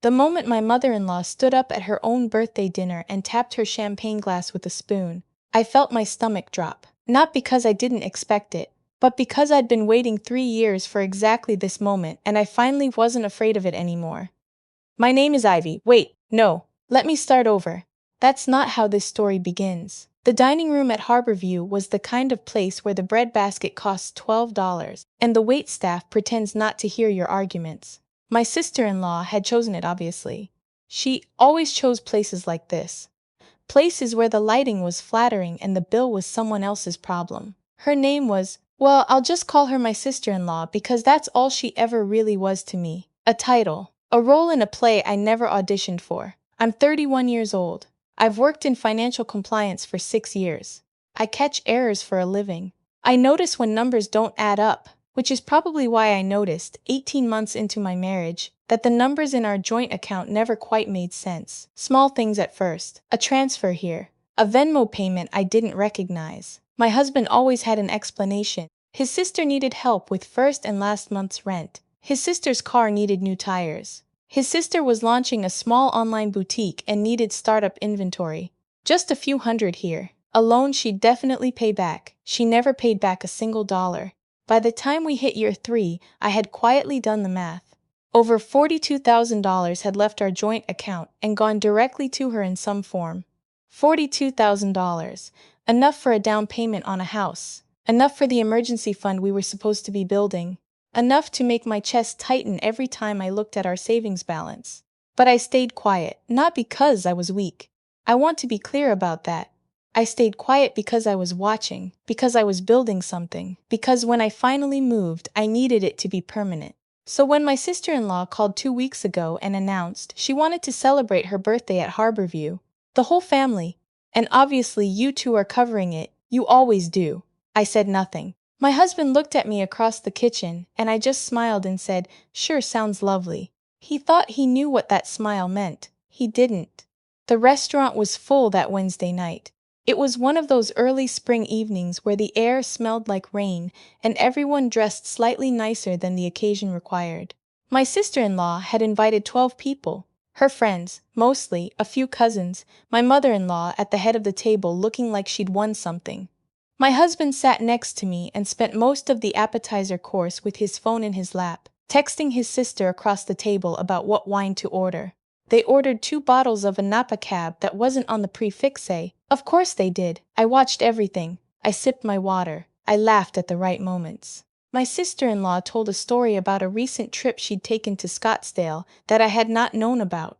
The moment my mother-in-law stood up at her own birthday dinner and tapped her champagne glass with a spoon, I felt my stomach drop. Not because I didn't expect it, but because I'd been waiting 3 years for exactly this moment and I finally wasn't afraid of it anymore. My name is Ivy. Wait, no, let me start over. That's not how this story begins. The dining room at Harborview was the kind of place where the breadbasket costs $12 and the waitstaff pretends not to hear your arguments. My sister-in-law had chosen it, obviously. She always chose places like this. Places where the lighting was flattering and the bill was someone else's problem. Her name was, well, I'll just call her my sister-in-law because that's all she ever really was to me. A title. A role in a play I never auditioned for. I'm 31 years old. I've worked in financial compliance for 6 years. I catch errors for a living. I notice when numbers don't add up, which is probably why I noticed, 18 months into my marriage, that the numbers in our joint account never quite made sense. Small things at first. A transfer here. A Venmo payment I didn't recognize. My husband always had an explanation. His sister needed help with first and last month's rent. His sister's car needed new tires. His sister was launching a small online boutique and needed startup inventory. Just a few hundred here. A loan she'd definitely pay back. She never paid back a single dollar. By the time we hit year 3, I had quietly done the math. Over $42,000 had left our joint account and gone directly to her in some form. $42,000. Enough for a down payment on a house. Enough for the emergency fund we were supposed to be building. Enough to make my chest tighten every time I looked at our savings balance. But I stayed quiet, not because I was weak. I want to be clear about that. I stayed quiet because I was watching, because I was building something, because when I finally moved, I needed it to be permanent. So when my sister-in-law called 2 weeks ago and announced she wanted to celebrate her birthday at Harborview, the whole family, and obviously you two are covering it, you always do, I said nothing. My husband looked at me across the kitchen, and I just smiled and said, "Sure, sounds lovely." He thought he knew what that smile meant. He didn't. The restaurant was full that Wednesday night. It was one of those early spring evenings where the air smelled like rain and everyone dressed slightly nicer than the occasion required. My sister-in-law had invited 12 people. Her friends, mostly, a few cousins, my mother-in-law at the head of the table looking like she'd won something. My husband sat next to me and spent most of the appetizer course with his phone in his lap, texting his sister across the table about what wine to order. They ordered 2 bottles of a Napa Cab that wasn't on the prix-fixe. Of course they did. I watched everything. I sipped my water. I laughed at the right moments. My sister-in-law told a story about a recent trip she'd taken to Scottsdale that I had not known about,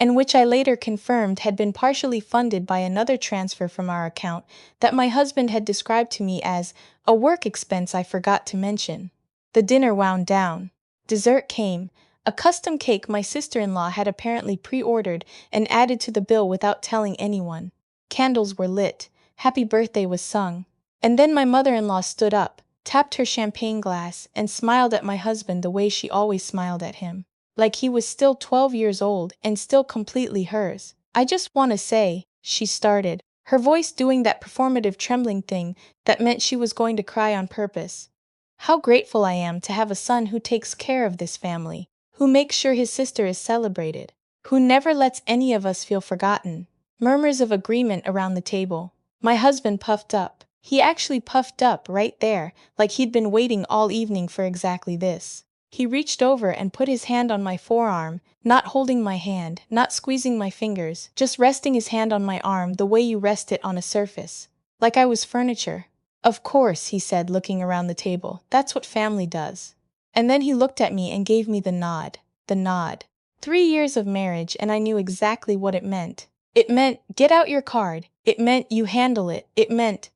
and which I later confirmed had been partially funded by another transfer from our account that my husband had described to me as a work expense I forgot to mention. The dinner wound down. Dessert came. A custom cake my sister-in-law had apparently pre-ordered and added to the bill without telling anyone. Candles were lit. Happy birthday was sung. And then my mother-in-law stood up, tapped her champagne glass, and smiled at my husband the way she always smiled at him. Like he was still 12 years old and still completely hers. "I just want to say," she started, her voice doing that performative trembling thing that meant she was going to cry on purpose. "How grateful I am to have a son who takes care of this family, who makes sure his sister is celebrated, who never lets any of us feel forgotten." Murmurs of agreement around the table. My husband puffed up. He actually puffed up right there, like he'd been waiting all evening for exactly this. He reached over and put his hand on my forearm, not holding my hand, not squeezing my fingers, just resting his hand on my arm the way you rest it on a surface. Like I was furniture. "Of course," he said, looking around the table. "That's what family does." And then he looked at me and gave me the nod. The nod. 3 years of marriage and I knew exactly what it meant. It meant, get out your card. It meant you handle it. It meant,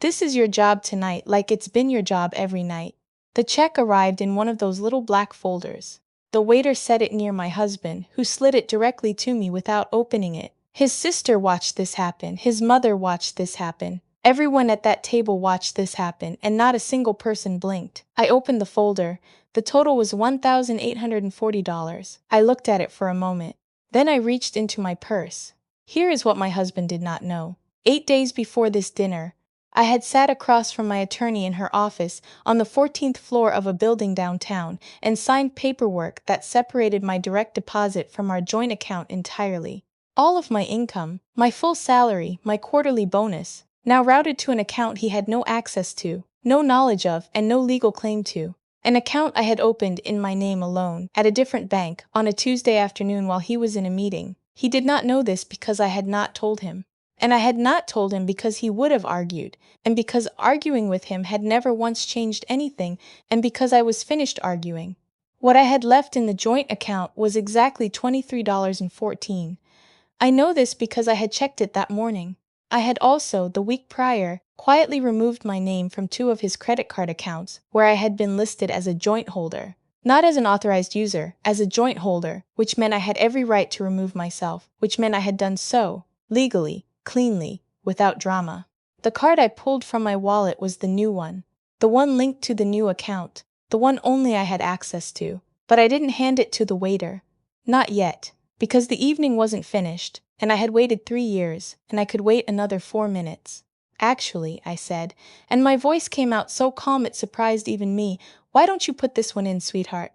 this is your job tonight like it's been your job every night. The check arrived in one of those little black folders. The waiter set it near my husband, who slid it directly to me without opening it. His sister watched this happen. His mother watched this happen. Everyone at that table watched this happen, and not a single person blinked. I opened the folder. The total was $1,840. I looked at it for a moment. Then I reached into my purse. Here is what my husband did not know. 8 days before this dinner, I had sat across from my attorney in her office on the 14th floor of a building downtown and signed paperwork that separated my direct deposit from our joint account entirely. All of my income, my full salary, my quarterly bonus, now routed to an account he had no access to, no knowledge of, and no legal claim to. An account I had opened in my name alone, at a different bank, on a Tuesday afternoon while he was in a meeting. He did not know this because I had not told him. And I had not told him because he would have argued, and because arguing with him had never once changed anything, and because I was finished arguing. What I had left in the joint account was exactly $23.14. I know this because I had checked it that morning. I had also, the week prior, quietly removed my name from 2 of his credit card accounts, where I had been listed as a joint holder. Not as an authorized user, as a joint holder, which meant I had every right to remove myself, which meant I had done so, legally, cleanly, without drama. The card I pulled from my wallet was the new one, the one linked to the new account, the one only I had access to. But I didn't hand it to the waiter. Not yet, because the evening wasn't finished, and I had waited 3 years, and I could wait another 4 minutes. Actually, I said, and my voice came out so calm it surprised even me, why don't you put this one in, sweetheart?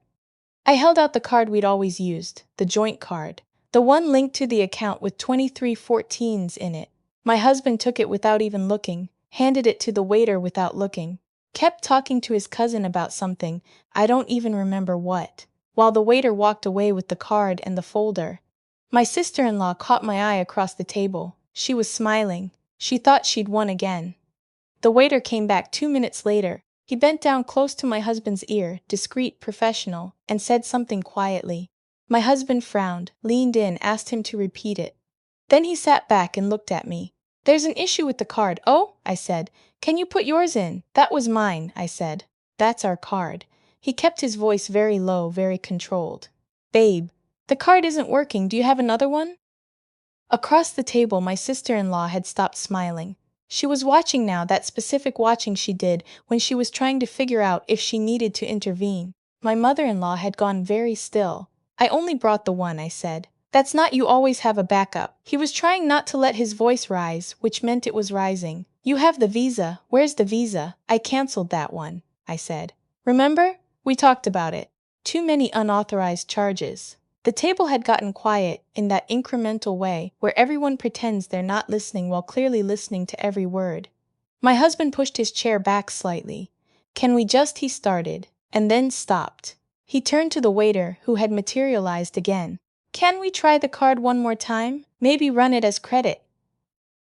I held out the card we'd always used, the joint card. The one linked to the account with 23 14s in it. My husband took it without even looking, handed it to the waiter without looking, kept talking to his cousin about something, I don't even remember what, while the waiter walked away with the card and the folder. My sister-in-law caught my eye across the table. She was smiling. She thought she'd won again. The waiter came back 2 minutes later. He bent down close to my husband's ear, discreet, professional, and said something quietly. My husband frowned, leaned in, asked him to repeat it. Then he sat back and looked at me. There's an issue with the card. Oh, I said. Can you put yours in? That was mine, I said. That's our card. He kept his voice very low, very controlled. Babe, the card isn't working. Do you have another one? Across the table, my sister-in-law had stopped smiling. She was watching now, that specific watching she did when she was trying to figure out if she needed to intervene. My mother-in-law had gone very still. I only brought the one, I said. That's not, you always have a backup. He was trying not to let his voice rise, which meant it was rising. You have the visa. Where's the visa? I canceled that one, I said. Remember? We talked about it. Too many unauthorized charges. The table had gotten quiet in that incremental way where everyone pretends they're not listening while clearly listening to every word. My husband pushed his chair back slightly. Can we just, he started, and then stopped. He turned to the waiter, who had materialized again. Can we try the card one more time? Maybe run it as credit.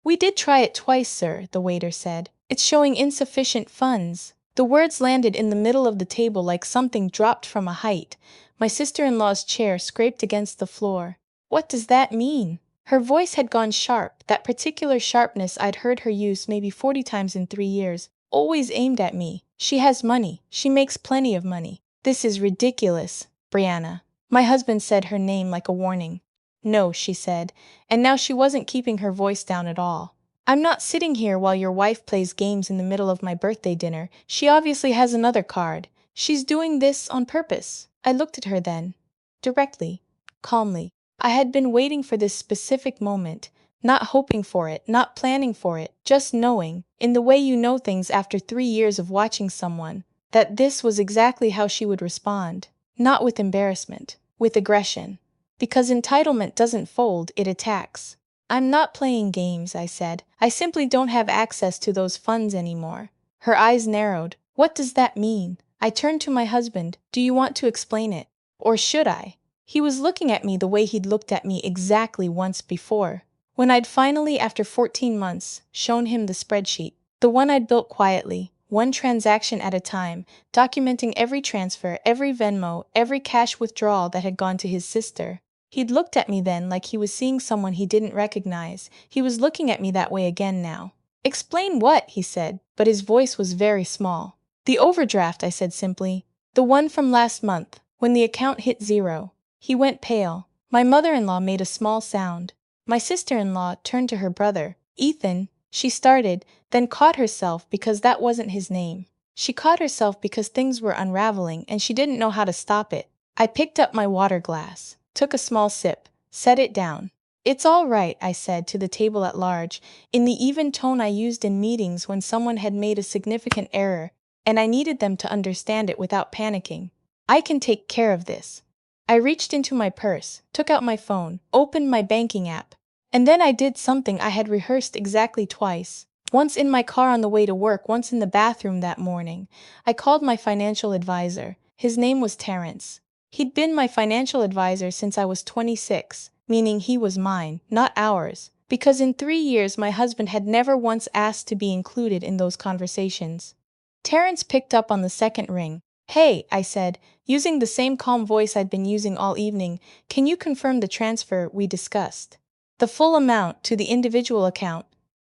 We did try it twice, sir, the waiter said. It's showing insufficient funds. The words landed in the middle of the table like something dropped from a height. My sister-in-law's chair scraped against the floor. What does that mean? Her voice had gone sharp, that particular sharpness I'd heard her use maybe 40 times in 3 years, always aimed at me. She has money. She makes plenty of money. This is ridiculous, Brianna. My husband said her name like a warning. No, she said, and now she wasn't keeping her voice down at all. I'm not sitting here while your wife plays games in the middle of my birthday dinner. She obviously has another card. She's doing this on purpose. I looked at her then. Directly. Calmly. I had been waiting for this specific moment, not hoping for it, not planning for it, just knowing, in the way you know things after 3 years of watching someone, that this was exactly how she would respond. Not with embarrassment, with aggression. Because entitlement doesn't fold, it attacks. I'm not playing games, I said. I simply don't have access to those funds anymore. Her eyes narrowed. What does that mean? I turned to my husband. Do you want to explain it? Or should I? He was looking at me the way he'd looked at me exactly once before. When I'd finally, after 14 months, shown him the spreadsheet. The one I'd built quietly, one transaction at a time, documenting every transfer, every Venmo, every cash withdrawal that had gone to his sister. He'd looked at me then like he was seeing someone he didn't recognize. He was looking at me that way again now. Explain what? He said, but his voice was very small. The overdraft, I said simply. The one from last month, when the account hit 0. He went pale. My mother-in-law made a small sound. My sister-in-law turned to her brother. Ethan, she started, then caught herself because that wasn't his name. She caught herself because things were unraveling and she didn't know how to stop it. I picked up my water glass, took a small sip, set it down. It's all right, I said to the table at large, in the even tone I used in meetings when someone had made a significant error, and I needed them to understand it without panicking. I can take care of this. I reached into my purse, took out my phone, opened my banking app, and then I did something I had rehearsed exactly twice. Once in my car on the way to work, once in the bathroom that morning. I called my financial advisor. His name was Terrence. He'd been my financial advisor since I was 26, meaning he was mine, not ours, because in 3 years my husband had never once asked to be included in those conversations. Terrence picked up on the second ring. Hey, I said, using the same calm voice I'd been using all evening, can you confirm the transfer we discussed? The full amount to the individual account.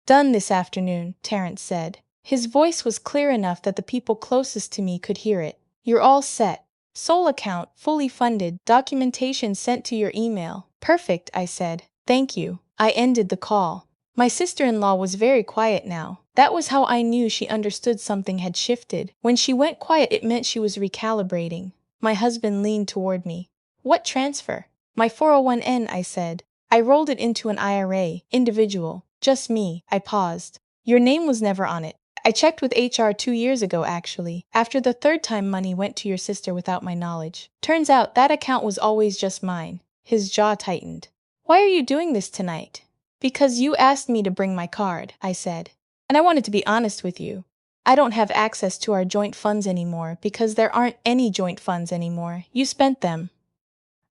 Done this afternoon, Terrence said. His voice was clear enough that the people closest to me could hear it. You're all set. Sole account, fully funded, documentation sent to your email. Perfect, I said. Thank you. I ended the call. My sister-in-law was very quiet now. That was how I knew she understood something had shifted. When she went quiet, it meant she was recalibrating. My husband leaned toward me. What transfer? My 401(n), I said. I rolled it into an IRA, individual. Just me. I paused. Your name was never on it. I checked with HR 2 years ago actually, after the third time money went to your sister without my knowledge. Turns out that account was always just mine. His jaw tightened. Why are you doing this tonight? Because you asked me to bring my card, I said. And I wanted to be honest with you. I don't have access to our joint funds anymore because there aren't any joint funds anymore. You spent them.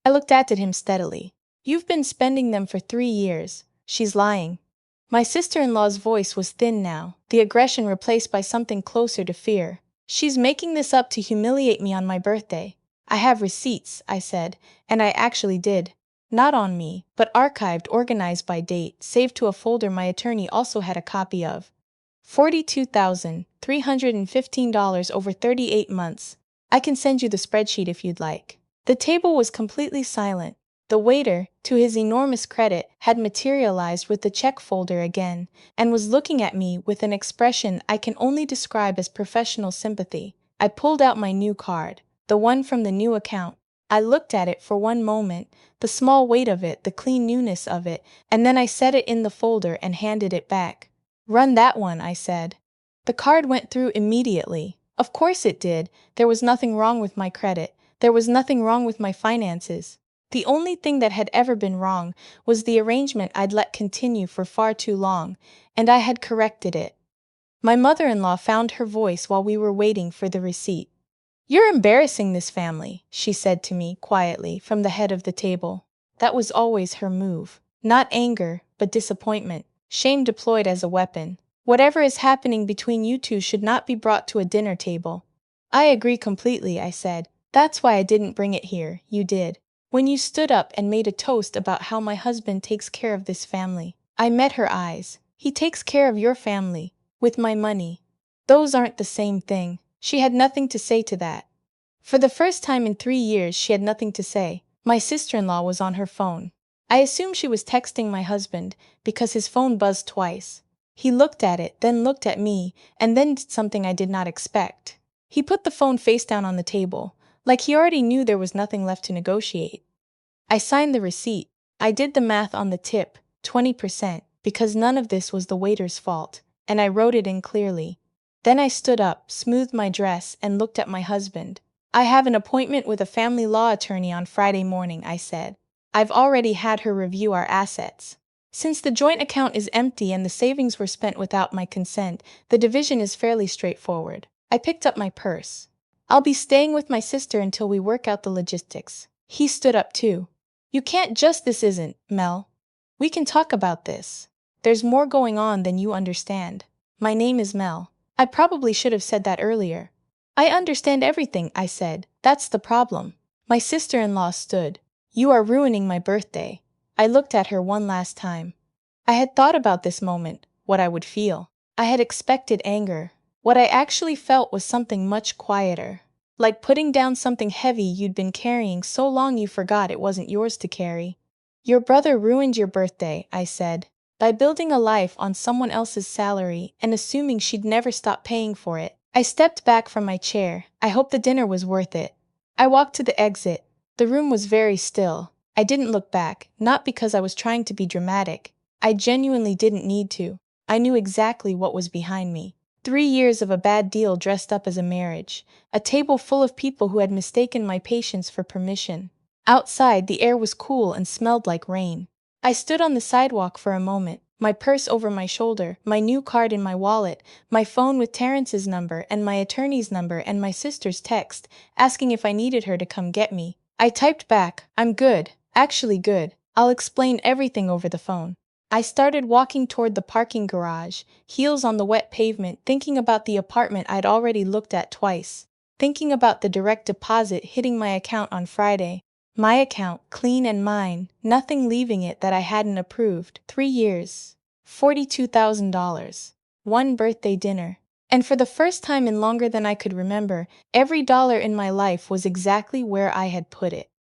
I looked at him steadily. You've been spending them for 3 years. She's lying. My sister-in-law's voice was thin now, the aggression replaced by something closer to fear. She's making this up to humiliate me on my birthday. I have receipts, I said, and I actually did. Not on me, but archived, organized by date, saved to a folder my attorney also had a copy of. $42,315 over 38 months. I can send you the spreadsheet if you'd like. The table was completely silent. The waiter, to his enormous credit, had materialized with the check folder again, and was looking at me with an expression I can only describe as professional sympathy. I pulled out my new card, the one from the new account. I looked at it for one moment, the small weight of it, the clean newness of it, and then I set it in the folder and handed it back. Run that one, I said. The card went through immediately. Of course it did. There was nothing wrong with my credit. There was nothing wrong with my finances. The only thing that had ever been wrong was the arrangement I'd let continue for far too long, and I had corrected it. My mother-in-law found her voice while we were waiting for the receipt. You're embarrassing this family, she said to me quietly from the head of the table. That was always her move. Not anger, but disappointment. Shame deployed as a weapon. Whatever is happening between you two should not be brought to a dinner table. I agree completely, I said. That's why I didn't bring it here. You did. When you stood up and made a toast about how my husband takes care of this family. I met her eyes. He takes care of your family. With my money. Those aren't the same thing. She had nothing to say to that. For the first time in 3 years she had nothing to say. My sister-in-law was on her phone. I assumed she was texting my husband, because his phone buzzed twice. He looked at it, then looked at me, and then did something I did not expect. He put the phone face down on the table, like he already knew there was nothing left to negotiate. I signed the receipt. I did the math on the tip, 20%, because none of this was the waiter's fault, and I wrote it in clearly. Then I stood up, smoothed my dress, and looked at my husband. I have an appointment with a family law attorney on Friday morning, I said. I've already had her review our assets. Since the joint account is empty and the savings were spent without my consent, the division is fairly straightforward. I picked up my purse. I'll be staying with my sister until we work out the logistics. He stood up too. You can't just this isn't, Mel. We can talk about this. There's more going on than you understand. My name is Mel. I probably should have said that earlier. I understand everything, I said. That's the problem. My sister-in-law stood. You are ruining my birthday. I looked at her one last time. I had thought about this moment, what I would feel. I had expected anger. What I actually felt was something much quieter. Like putting down something heavy you'd been carrying so long you forgot it wasn't yours to carry. Your brother ruined your birthday, I said, by building a life on someone else's salary and assuming she'd never stop paying for it. I stepped back from my chair. I hoped the dinner was worth it. I walked to the exit. The room was very still. I didn't look back, not because I was trying to be dramatic. I genuinely didn't need to. I knew exactly what was behind me. 3 years of a bad deal dressed up as a marriage. A table full of people who had mistaken my patience for permission. Outside, the air was cool and smelled like rain. I stood on the sidewalk for a moment, my purse over my shoulder, my new card in my wallet, my phone with Terrence's number and my attorney's number and my sister's text, asking if I needed her to come get me. I typed back, "I'm good, actually good. I'll explain everything over the phone." I started walking toward the parking garage, heels on the wet pavement, thinking about the apartment I'd already looked at twice. Thinking about the direct deposit hitting my account on Friday. My account, clean and mine, nothing leaving it that I hadn't approved. 3 years. $42,000. One birthday dinner. And for the first time in longer than I could remember, every dollar in my life was exactly where I had put it.